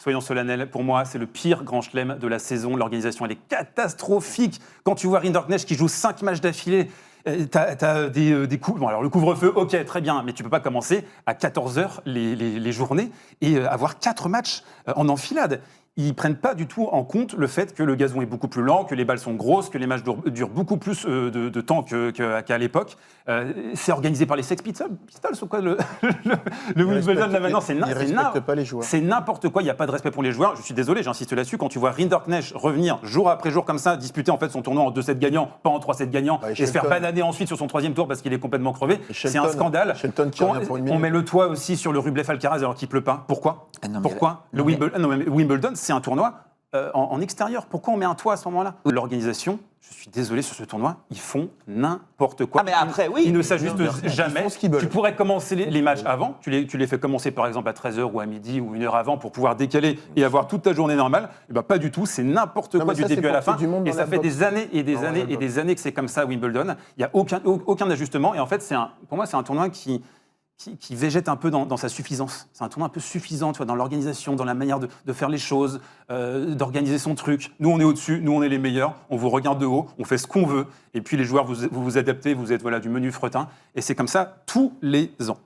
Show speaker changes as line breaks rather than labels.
soyons solennels, pour moi, c'est le pire grand chelem de la saison. L'organisation, elle est catastrophique. Quand tu vois Rinderknecht qui joue 5 matchs d'affilée, t'as des coups. Bon, alors le couvre-feu, ok, très bien, mais tu peux pas commencer à 14h les journées et avoir 4 matchs en enfilade. Ils prennent pas du tout en compte le fait que le gazon est beaucoup plus lent, que les balles sont grosses, que les matchs durent beaucoup plus de temps qu'à l'époque. C'est organisé par les Sex Pistols ou quoi le Wimbledon là maintenant,
Ils respectent pas les joueurs.
c'est n'importe quoi, il n'y a pas de respect pour les joueurs. Je suis désolé, j'insiste là-dessus. Quand tu vois Rinderknecht revenir jour après jour comme ça, disputer en fait son tournoi en 2-7 gagnants, pas en 3-7 gagnants, et se faire bananer ensuite sur son 3e tour parce qu'il est complètement crevé, c'est un scandale.
Shelton qui revient pour une minute.
On met le toit aussi sur le Rublev Alcaraz alors qu'il pleut pas. Pourquoi ? Pourquoi ? Wimbledon, c'est un tournoi en extérieur. Pourquoi on met un toit à ce moment-là ? L'organisation, je suis désolé sur ce tournoi, ils font n'importe quoi.
Ah mais après, oui.
Ils ne s'ajustent jamais.
Ils font ce qu'ils veulent.
Tu pourrais commencer les matchs avant, tu les fais commencer par exemple à 13h ou à midi ou 1 heure avant pour pouvoir décaler et avoir toute ta journée normale. Et ben pas du tout, c'est n'importe quoi
mais
du
ça,
début
c'est
à la
pour
fin.
tout du monde
Et
dans
ça
la
fait
boxe.
des années et des années et des années que c'est comme ça à Wimbledon. Il n'y a aucun ajustement. Et en fait, pour moi, c'est un tournoi qui végète un peu dans sa suffisance. C'est un tournoi un peu suffisant, tu vois, dans l'organisation, dans la manière de faire les choses, d'organiser son truc. Nous, on est au-dessus, nous, on est les meilleurs, on vous regarde de haut, on fait ce qu'on veut, et puis les joueurs, vous vous adaptez, vous êtes du menu fretin, et c'est comme ça tous les ans.